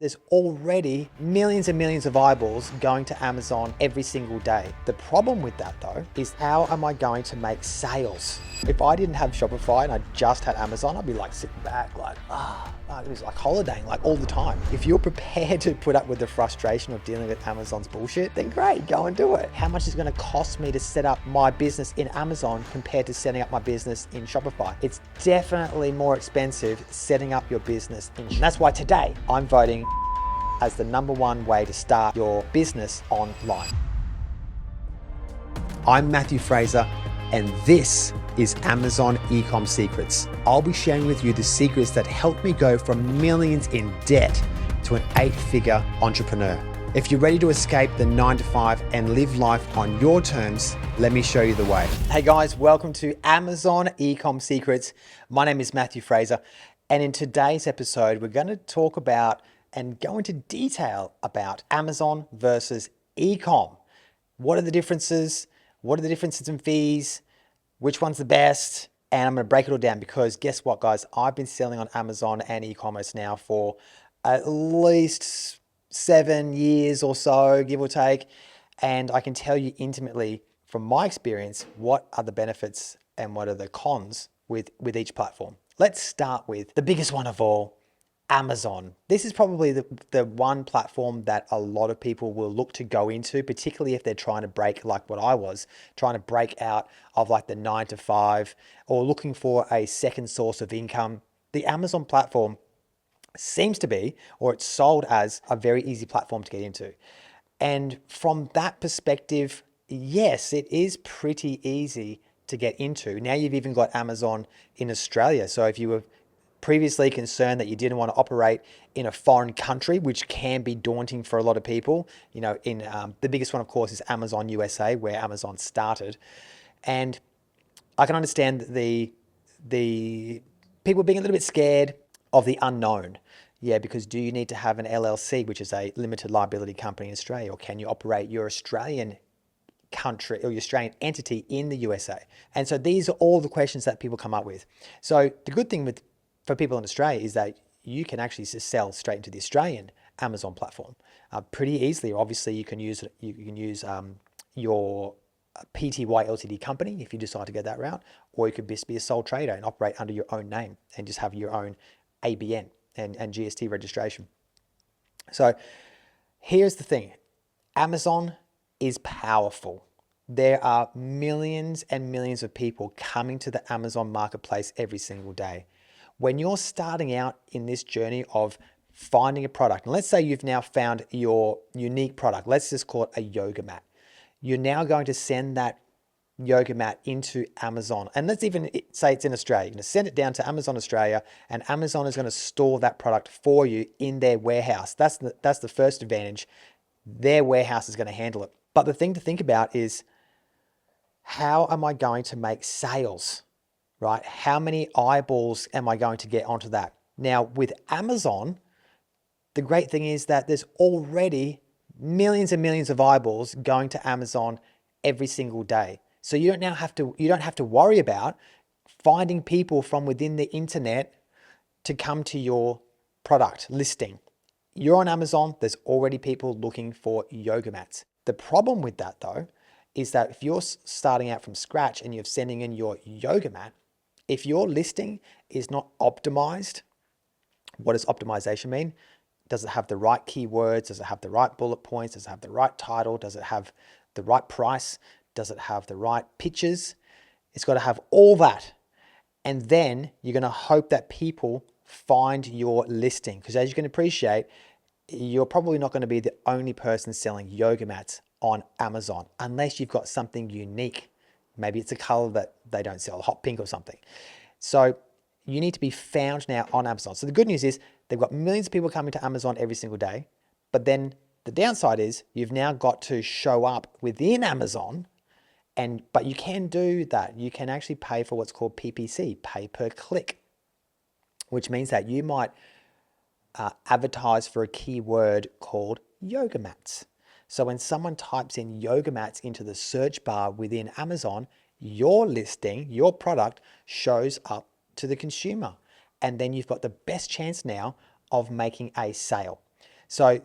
There's already millions and millions of eyeballs going to Amazon every single day. The problem with that though, is how am I going to make sales? If I didn't have Shopify and I just had Amazon, I'd be like sitting back like, it was like holidaying like all the time. If you're prepared to put up with the frustration of dealing with Amazon's bullshit, then great, go and do it. How much is it gonna cost me to set up my business in Amazon compared to setting up my business in Shopify? It's definitely more expensive setting up your business in. And that's why today I'm voting as the #1 way to start your business online. I'm Matthew Fraser, and this is Amazon Ecom Secrets. I'll be sharing with you the secrets that helped me go from millions in debt to an 8-figure entrepreneur. If you're ready to escape the 9-to-5 and live life on your terms, let me show you the way. Hey guys, welcome to Amazon Ecom Secrets. My name is Matthew Fraser, and in today's episode, we're going to talk about and go into detail about Amazon versus ecom. What are the differences? What are the differences in fees? Which one's the best? And I'm going to break it all down because guess what, guys? I've been selling on Amazon and e-commerce now for at least 7 years or so, give or take. And I can tell you intimately from my experience, what are the benefits and what are the cons with each platform. Let's start with the biggest one of all, Amazon. This is probably the one platform that a lot of people will look to go into, particularly if they're trying to break, like what I was, trying to break out of like the 9-to-5 or looking for a second source of income. The Amazon platform seems to be, or it's sold as a very easy platform to get into. And from that perspective, yes, it is pretty easy to get into. Now you've even got Amazon in Australia. So if you were previously concerned that you didn't want to operate in a foreign country, which can be daunting for a lot of people. You know, in the biggest one, of course, is Amazon USA, where Amazon started. And I can understand the people being a little bit scared of the unknown. Yeah, because do you need to have an LLC, which is a limited liability company in Australia, or can you operate your Australian country or your Australian entity in the USA? And so these are all the questions that people come up with. So the good thing for people in Australia is that you can actually just sell straight into the Australian Amazon platform pretty easily. Obviously, you can use your PTY Ltd company if you decide to go that route, or you could just be a sole trader and operate under your own name and just have your own ABN and GST registration. So here's the thing. Amazon is powerful. There are millions and millions of people coming to the Amazon marketplace every single day. When you're starting out in this journey of finding a product, and let's say you've now found your unique product, let's just call it a yoga mat. You're now going to send that yoga mat into Amazon. And let's even say it's in Australia. You're going to send it down to Amazon Australia, and Amazon is going to store that product for you in their warehouse. That's the first advantage. Their warehouse is going to handle it. But the thing to think about is, how am I going to make sales? Right? How many eyeballs am I going to get onto that? Now, with Amazon, the great thing is that there's already millions and millions of eyeballs going to Amazon every single day. So you don't have to worry about finding people from within the internet to come to your product listing. You're on Amazon, there's already people looking for yoga mats. The problem with that though, is that if you're starting out from scratch and you're sending in your yoga mat, if your listing is not optimized, what does optimization mean? Does it have the right keywords? Does it have the right bullet points? Does it have the right title? Does it have the right price? Does it have the right pictures? It's got to have all that. And then you're going to hope that people find your listing, because as you can appreciate, you're probably not going to be the only person selling yoga mats on Amazon unless you've got something unique. Maybe it's a color that they don't sell, hot pink or something. So you need to be found now on Amazon. So the good news is they've got millions of people coming to Amazon every single day. But then the downside is you've now got to show up within Amazon. But you can do that. You can actually pay for what's called PPC, pay per click, which means that you might advertise for a keyword called yoga mats. So when someone types in yoga mats into the search bar within Amazon, your listing, your product shows up to the consumer. And then you've got the best chance now of making a sale. So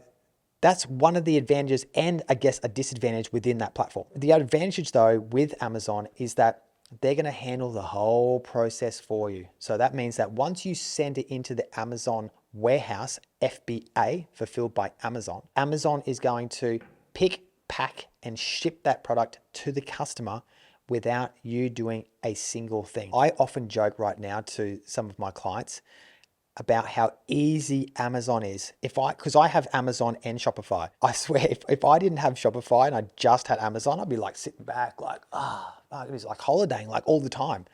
that's one of the advantages and I guess a disadvantage within that platform. The advantage though with Amazon is that they're going to handle the whole process for you. So that means that once you send it into the Amazon warehouse, FBA, fulfilled by Amazon, Amazon is going to pick, pack, and ship that product to the customer without you doing a single thing. I often joke right now to some of my clients about how easy Amazon is. Because I have Amazon and Shopify. I swear, if I didn't have Shopify and I just had Amazon, I'd be like sitting back like, it was like holidaying like all the time.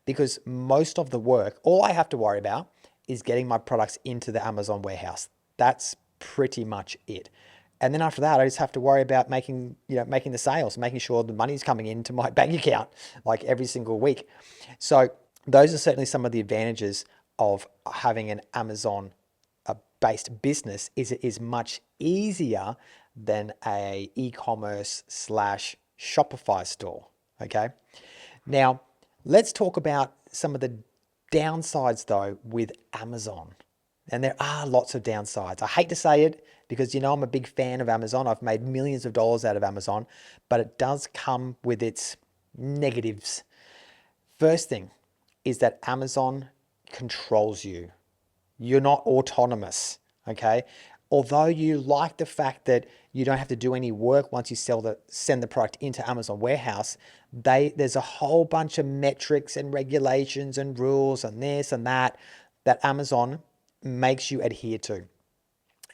Because most of the work, all I have to worry about is getting my products into the Amazon warehouse. That's pretty much it. And then after that, I just have to worry about making the sales, making sure the money's coming into my bank account like every single week. So those are certainly some of the advantages of having an Amazon based business. Is it is much easier than a e-commerce / Shopify store. Okay. Now let's talk about some of the downsides though with Amazon. And there are lots of downsides. I hate to say it because, I'm a big fan of Amazon. I've made millions of dollars out of Amazon, but it does come with its negatives. First thing is that Amazon controls you. You're not autonomous, okay? Although you like the fact that you don't have to do any work once you send the product into Amazon warehouse, there's a whole bunch of metrics and regulations and rules and this and that Amazon makes you adhere to.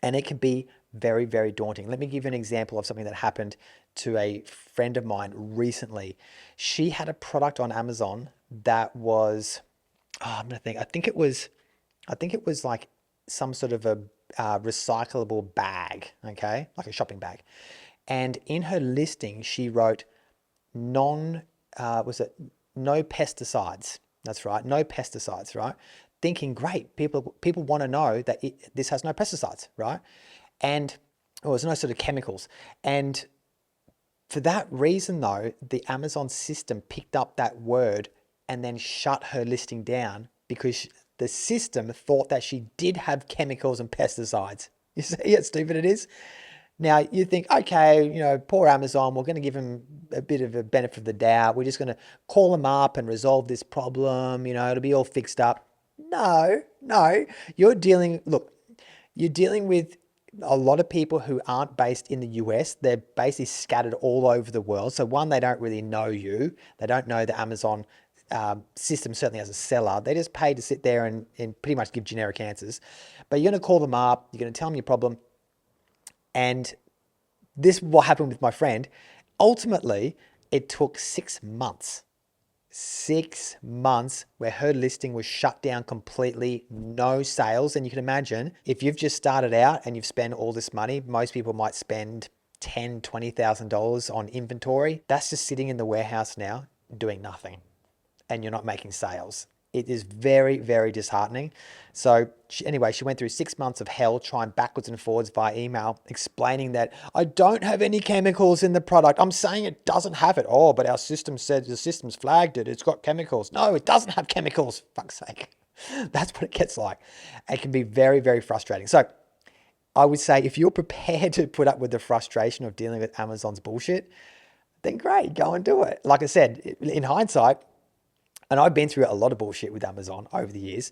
And it can be very, very daunting. Let me give you an example of something that happened to a friend of mine recently. She had a product on Amazon that was, I'm gonna think. I think it was like some sort of a recyclable bag, okay, like a shopping bag. And in her listing, she wrote no pesticides. That's right, no pesticides, right? Thinking, great, people want to know that this has no pesticides, right? And there's no sort of chemicals. And for that reason, though, the Amazon system picked up that word and then shut her listing down because the system thought that she did have chemicals and pesticides. You see how stupid it is? Now you think, okay, poor Amazon, we're going to give them a bit of a benefit of the doubt. We're just going to call them up and resolve this problem. It'll be all fixed up. No, you're dealing with a lot of people who aren't based in the US. They're basically scattered all over the world. So one, they don't really know you. They don't know the Amazon system, certainly as a seller. They just pay to sit there and pretty much give generic answers. But you're going to call them up. You're going to tell them your problem. And this is what happened with my friend. Ultimately, it took 6 months. 6 months where her listing was shut down completely, no sales. And you can imagine if you've just started out and you've spent all this money, most people might spend $10,000, $20,000 on inventory. That's just sitting in the warehouse now doing nothing, and you're not making sales. It is very, very disheartening. So anyway, she went through 6 months of hell trying backwards and forwards via email, explaining that I don't have any chemicals in the product. I'm saying it doesn't have it. Oh, but our system said the system's flagged it. It's got chemicals. No, it doesn't have chemicals. Fuck's sake. That's what it gets like. It can be very, very frustrating. So I would say if you're prepared to put up with the frustration of dealing with Amazon's bullshit, then great, go and do it. Like I said, in hindsight, and I've been through a lot of bullshit with Amazon over the years,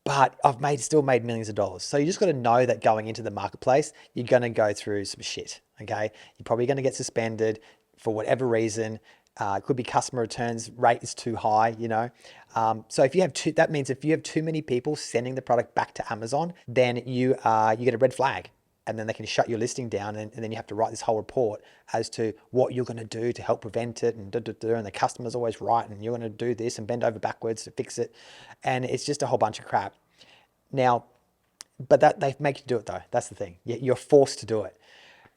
but I've still made millions of dollars. So you just got to know that going into the marketplace, you're going to go through some shit, okay? You're probably going to get suspended for whatever reason. It could be customer returns rate is too high, So if you have that means if you have too many people sending the product back to Amazon, then you get a red flag. And then they can shut your listing down, and then you have to write this whole report as to what you're going to do to help prevent it, and and the customer's always right, and you're going to do this and bend over backwards to fix it, and it's just a whole bunch of crap. Now, but they make you do it though. That's the thing. You're forced to do it,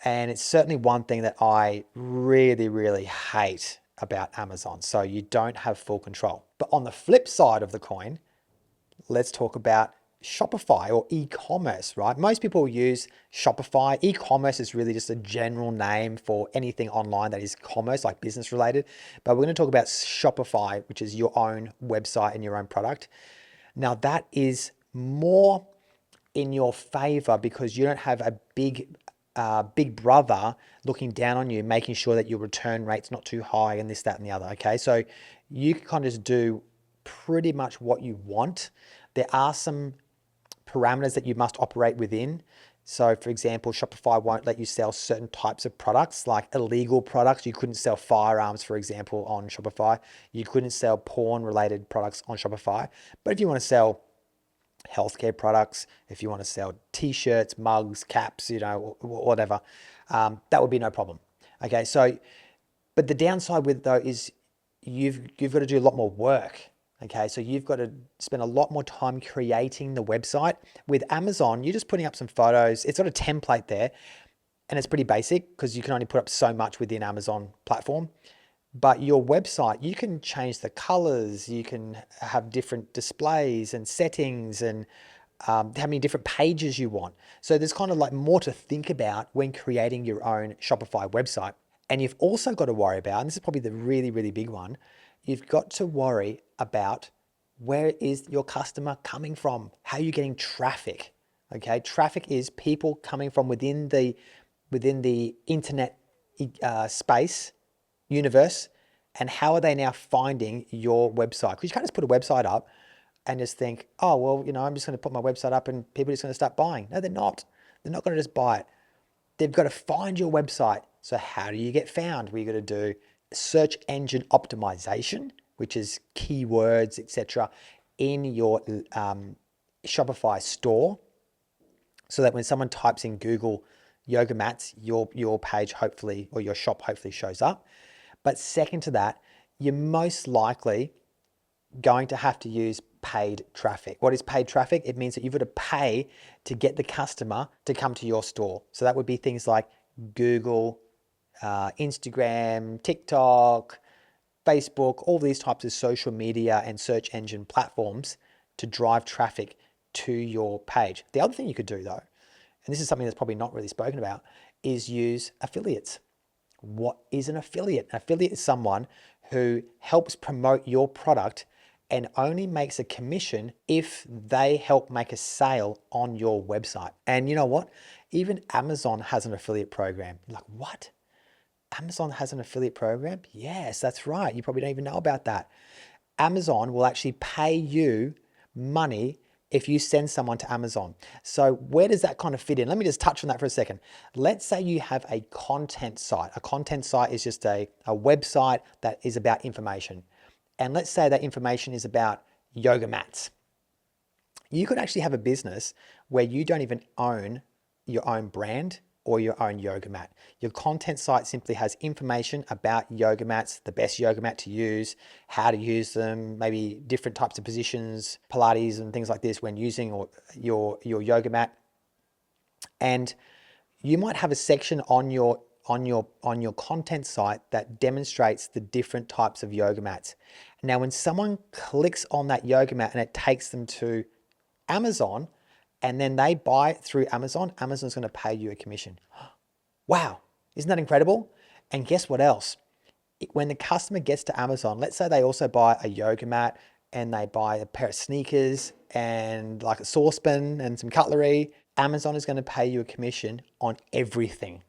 and it's certainly one thing that I really, really hate about Amazon. So you don't have full control. But on the flip side of the coin, let's talk about Shopify or e-commerce, right? Most people use Shopify. E-commerce is really just a general name for anything online that is commerce, like business related. But we're going to talk about Shopify, which is your own website and your own product. Now that is more in your favor because you don't have a big brother looking down on you, making sure that your return rate's not too high and this, that, and the other. Okay, so you can kind of just do pretty much what you want. There are some parameters that you must operate within. So for example, Shopify won't let you sell certain types of products, like illegal products. You couldn't sell firearms, for example, on Shopify. You couldn't sell porn related products on Shopify. But if you want to sell healthcare products, if you want to sell t-shirts, mugs, caps, whatever, that would be no problem. Okay, so, but the downside with though is you've got to do a lot more work. Okay, so you've got to spend a lot more time creating the website. With Amazon, you're just putting up some photos. It's got a template there, and it's pretty basic because you can only put up so much within Amazon platform. But your website, you can change the colors, you can have different displays and settings and how many different pages you want. So there's kind of like more to think about when creating your own Shopify website. And you've also got to worry about, and this is probably the really, really big one, you've got to worry about where is your customer coming from? How are you getting traffic? Okay, traffic is people coming from within the internet space, universe, and how are they now finding your website? Because you can't just put a website up and just think, oh, well, I'm just going to put my website up and people are just going to start buying. No, they're not. They're not going to just buy it. They've got to find your website. So how do you get found? We're going to do search engine optimization, which is keywords, etc., in your Shopify store, so that when someone types in Google yoga mats, your page hopefully, or your shop hopefully shows up. But second to that, you're most likely going to have to use paid traffic. What is paid traffic? It means that you've got to pay to get the customer to come to your store. So that would be things like Google, Instagram, TikTok, Facebook, all these types of social media and search engine platforms to drive traffic to your page. The other thing you could do though, and this is something that's probably not really spoken about, is use affiliates. What is an affiliate? An affiliate is someone who helps promote your product and only makes a commission if they help make a sale on your website. And you know what? Even Amazon has an affiliate program. You're like, what? Amazon has an affiliate program? Yes, that's right. You probably don't even know about that. Amazon will actually pay you money if you send someone to Amazon. So where does that kind of fit in? Let me just touch on that for a second. Let's say you have a content site. A content site is just a website that is about information. And let's say that information is about yoga mats. You could actually have a business where you don't even own your own brand or your own yoga mat. Your content site simply has information about yoga mats, the best yoga mat to use, how to use them, maybe different types of positions, Pilates and things like this when using your yoga mat. And you might have a section on your content site that demonstrates the different types of yoga mats. Now, when someone clicks on that yoga mat and it takes them to Amazon, and then they buy it through Amazon, Amazon's going to pay you a commission. Wow, isn't that incredible? And guess what else? When the customer gets to Amazon, let's say they also buy a yoga mat and they buy a pair of sneakers and like a saucepan and some cutlery, Amazon is going to pay you a commission on everything.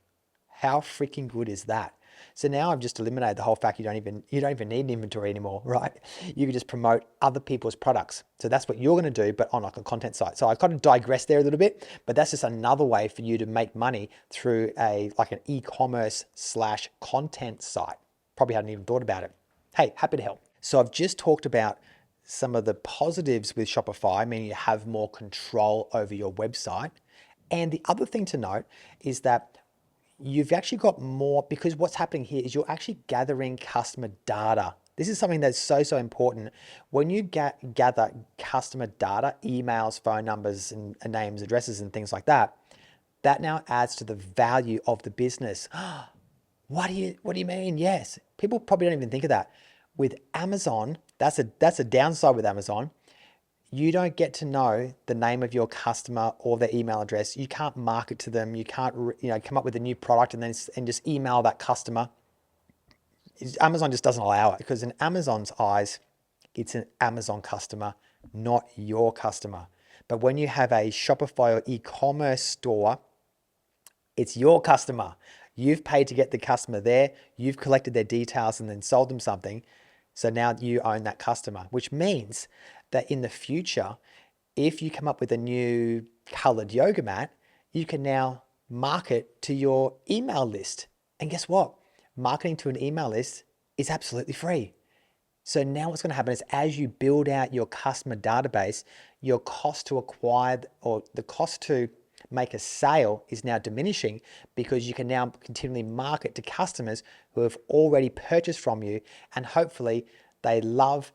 How freaking good is that? So now I've just eliminated the whole fact you don't even need an inventory anymore, right? You can just promote other people's products. So that's what you're going to do, but on like a content site. So I kind of digress there a little bit, but that's just another way for you to make money through an e-commerce / content site. Probably hadn't even thought about it. Hey, happy to help. So I've just talked about some of the positives with Shopify, meaning you have more control over your website. And the other thing to note is that you've actually got more, because what's happening here is you're actually gathering customer data. This is something that's so important. When you gather customer data, emails, phone numbers, and names, addresses, and things like that, that now adds to the value of the business. What do you mean? Yes, people probably don't even think of that. With Amazon, that's a downside with Amazon. You don't get to know the name of your customer or their email address. You can't market to them. You can't come up with a new product and just email that customer. Amazon just doesn't allow it, because in Amazon's eyes, it's an Amazon customer, not your customer. But when you have a Shopify or e-commerce store, it's your customer. You've paid to get the customer there. You've collected their details and then sold them something. So now you own that customer, which means that in the future, if you come up with a new colored yoga mat, you can now market to your email list. And guess what? Marketing to an email list is absolutely free. So now what's going to happen is as you build out your customer database, your cost to acquire or the cost to make a sale is now diminishing because you can now continually market to customers who have already purchased from you, and hopefully they love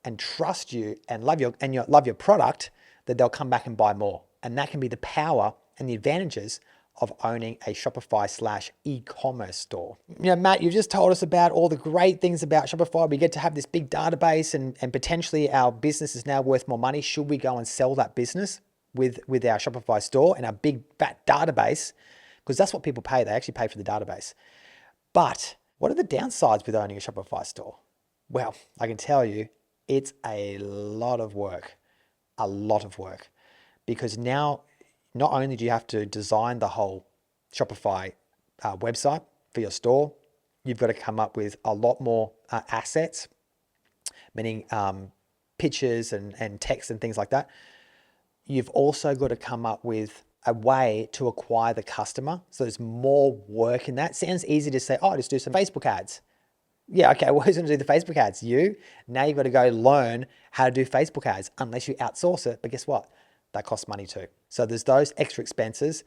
and trust you and love your product, that they'll come back and buy more. And that can be the power and the advantages of owning a Shopify / e-commerce store. Matt, you've just told us about all the great things about Shopify. We get to have this big database and potentially our business is now worth more money. Should we go and sell that business with our Shopify store and our big fat database? Because that's what people pay. They actually pay for the database. But what are the downsides with owning a Shopify store? Well, I can tell you, it's a lot of work, because now not only do you have to design the whole Shopify website for your store, you've got to come up with a lot more assets, meaning pictures and text and things like that. You've also got to come up with a way to acquire the customer. So there's more work in that. Sounds easy to say, oh, just do some Facebook ads. Yeah, okay, well, who's going to do the Facebook ads? You. Now you've got to go learn how to do Facebook ads, unless you outsource it. But guess what? That costs money too. So there's those extra expenses.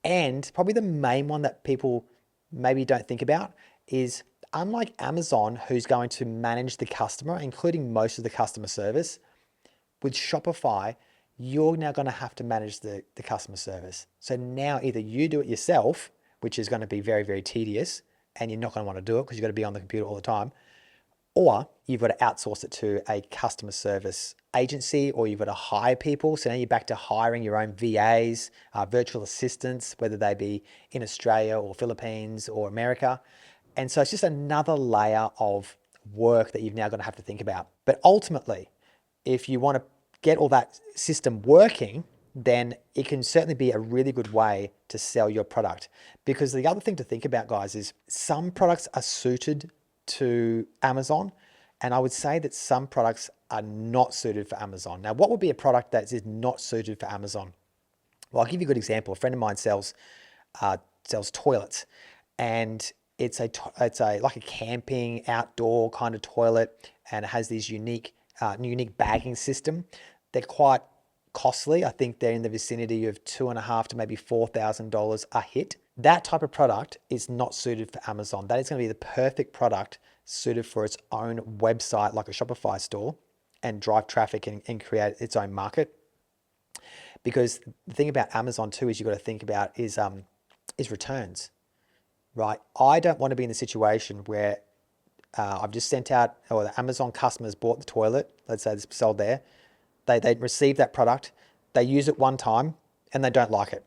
And probably the main one that people maybe don't think about is, unlike Amazon, who's going to manage the customer, including most of the customer service, with Shopify, you're now going to have to manage the customer service. So now either you do it yourself, which is going to be very, very tedious, and you're not going to want to do it because you've got to be on the computer all the time, or you've got to outsource it to a customer service agency, or you've got to hire people. So now you're back to hiring your own VAs, virtual assistants, whether they be in Australia or Philippines or America. And so it's just another layer of work that you've now got to have to think about. But ultimately, if you want to get all that system working, then it can certainly be a really good way to sell your product. Because the other thing to think about, guys, is some products are suited to Amazon, and I would say that some products are not suited for Amazon. Now, what would be a product that is not suited for Amazon? Well, I'll give you a good example. A friend of mine sells toilets, and it's like a camping outdoor kind of toilet, and it has these unique bagging system. They're quite costly. I think they're in the vicinity of $2,500 to maybe $4,000 a hit. That type of product is not suited for Amazon. That is going to be the perfect product suited for its own website, like a Shopify store, and drive traffic and create its own market. Because the thing about Amazon too is you've got to think about is returns, right? I don't want to be in the situation where I've just sent out, or the Amazon customers bought the toilet, let's say it's sold there, they receive that product, they use it one time, and they don't like it.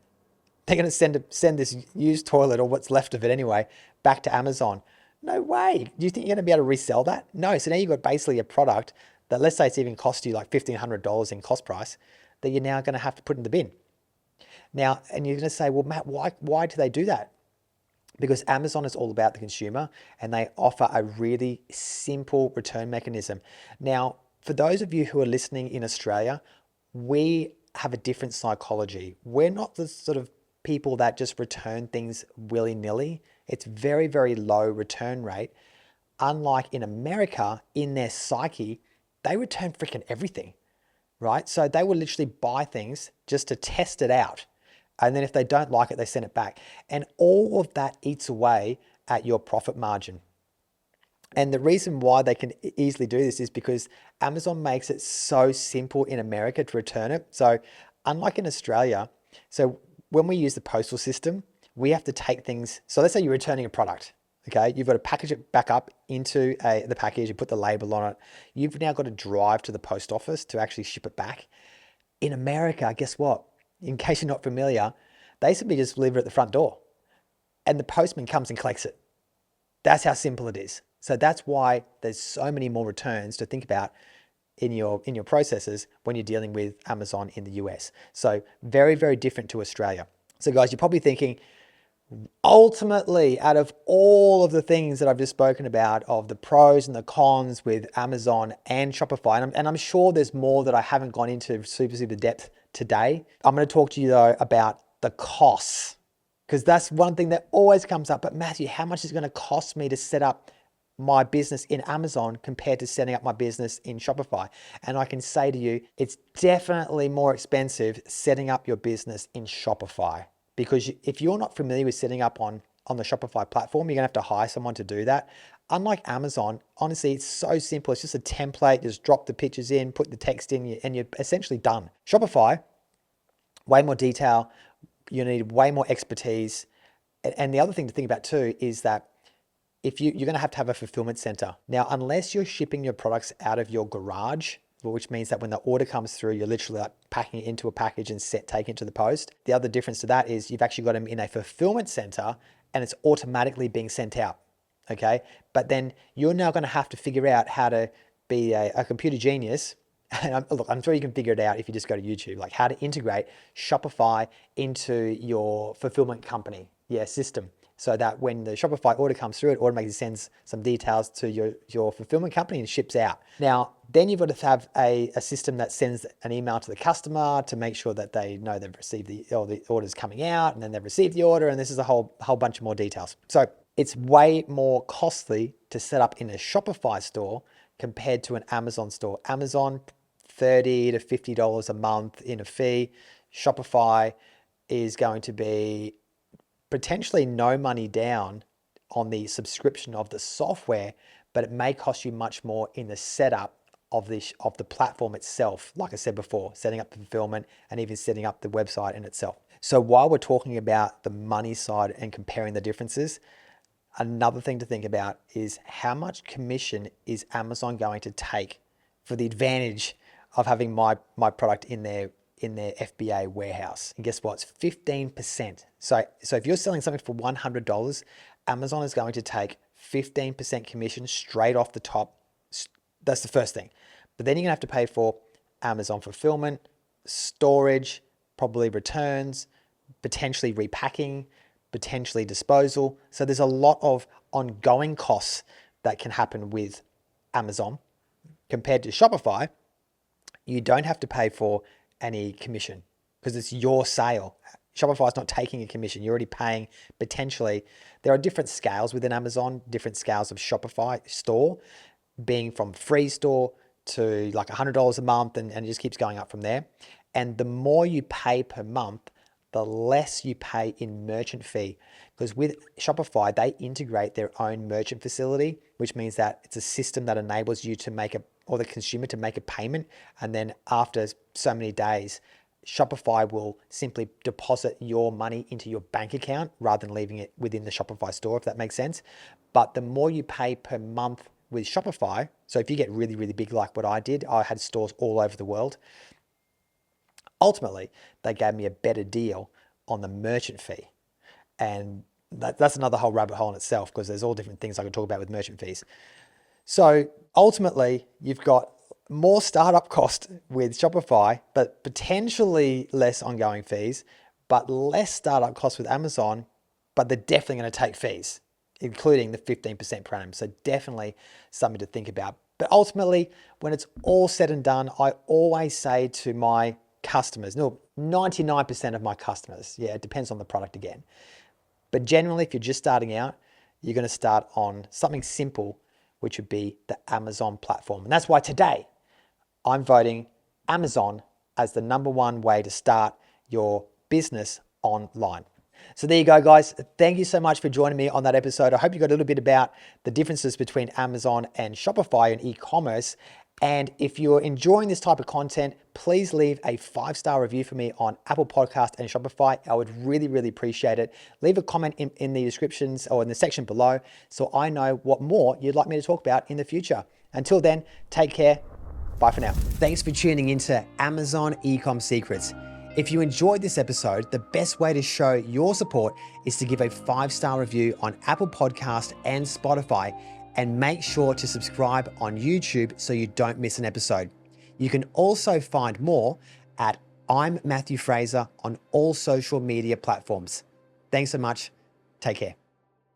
They're going to send this used toilet, or what's left of it anyway, back to Amazon. No way. Do you think you're going to be able to resell that? No. So now you've got basically a product that, let's say it's even cost you like $1,500 in cost price, that you're now going to have to put in the bin. Now, and you're going to say, well, Matt, why do they do that? Because Amazon is all about the consumer, and they offer a really simple return mechanism. Now, for those of you who are listening in Australia, we have a different psychology. We're not the sort of people that just return things willy-nilly. It's very, very low return rate. Unlike in America, in their psyche, they return freaking everything, right? So they will literally buy things just to test it out. And then if they don't like it, they send it back. And all of that eats away at your profit margin. And the reason why they can easily do this is because Amazon makes it so simple in America to return it. So unlike in Australia, so when we use the postal system, we have to take things. So let's say you're returning a product, okay? You've got to package it back up into the package, you put the label on it. You've now got to drive to the post office to actually ship it back. In America, guess what? In case you're not familiar, they simply just leave it at the front door and the postman comes and collects it. That's how simple it is. So that's why there's so many more returns to think about in your processes when you're dealing with Amazon in the US. So very, very different to Australia. So guys, you're probably thinking, ultimately, out of all of the things that I've just spoken about, of the pros and the cons with Amazon and Shopify, and I'm sure there's more that I haven't gone into super depth today. I'm going to talk to you though about the costs, because that's one thing that always comes up. But Matthew, how much is it going to cost me to set up my business in Amazon compared to setting up my business in Shopify? And I can say to you, it's definitely more expensive setting up your business in Shopify, because if you're not familiar with setting up on the Shopify platform, you're gonna have to hire someone to do that. Unlike Amazon, honestly, it's so simple. It's just a template, just drop the pictures in, put the text in, and you're essentially done. Shopify, way more detail, you need way more expertise. And the other thing to think about too is that if you're going to have a fulfillment center. Now, unless you're shipping your products out of your garage, which means that when the order comes through, you're literally like packing it into a package and taking it to the post. The other difference to that is you've actually got them in a fulfillment center and it's automatically being sent out. Okay. But then you're now going to have to figure out how to be a computer genius. And look, I'm sure you can figure it out if you just go to YouTube, like how to integrate Shopify into your fulfillment company, system. So that when the Shopify order comes through, it automatically sends some details to your fulfillment company and ships out. Now, then you've got to have a system that sends an email to the customer to make sure that they know they've received the order's coming out, and then they've received the order, and this is a whole bunch of more details. So it's way more costly to set up in a Shopify store compared to an Amazon store. Amazon, $30 to $50 a month in a fee. Shopify is going to be potentially no money down on the subscription of the software, but it may cost you much more in the setup of the platform itself. Like I said before, setting up the fulfillment and even setting up the website in itself. So while we're talking about the money side and comparing the differences, another thing to think about is how much commission is Amazon going to take for the advantage of having my product in their FBA warehouse. And guess what? It's 15%. So if you're selling something for $100, Amazon is going to take 15% commission straight off the top. That's the first thing. But then you're gonna have to pay for Amazon fulfillment, storage, probably returns, potentially repacking, potentially disposal. So there's a lot of ongoing costs that can happen with Amazon. Compared to Shopify, you don't have to pay for any commission because it's your sale. Shopify is not taking a commission. You're already paying potentially. There are different scales within Amazon, different scales of Shopify store, being from free store to like $100 a month, and it just keeps going up from there. And the more you pay per month, the less you pay in merchant fee. Because with Shopify, they integrate their own merchant facility, which means that it's a system that enables you to or the consumer to make a payment. And then after so many days, Shopify will simply deposit your money into your bank account rather than leaving it within the Shopify store, if that makes sense. But the more you pay per month with Shopify, so if you get really, really big like what I did, I had stores all over the world. Ultimately, they gave me a better deal on the merchant fee. And that's another whole rabbit hole in itself, because there's all different things I could talk about with merchant fees. So ultimately, you've got more startup cost with Shopify, but potentially less ongoing fees, but less startup costs with Amazon, but they're definitely going to take fees, including the 15% per annum. So definitely something to think about. But ultimately, when it's all said and done, I always say to my customers, no, 99% of my customers, it depends on the product again. But generally, if you're just starting out, you're going to start on something simple, which would be the Amazon platform. And that's why today I'm voting Amazon as the #1 way to start your business online. So there you go, guys. Thank you so much for joining me on that episode. I hope you got a little bit about the differences between Amazon and Shopify and e-commerce. And if you're enjoying this type of content, please leave a 5-star review for me on Apple Podcast and Shopify. I would really, really appreciate it. Leave a comment in the descriptions or in the section below so I know what more you'd like me to talk about in the future. Until then, take care. Bye for now. Thanks for tuning into Amazon Ecom Secrets. If you enjoyed this episode, the best way to show your support is to give a 5-star review on Apple Podcast and Spotify, and make sure to subscribe on YouTube so you don't miss an episode. You can also find more at I'm Matthew Fraser on all social media platforms. Thanks so much. Take care.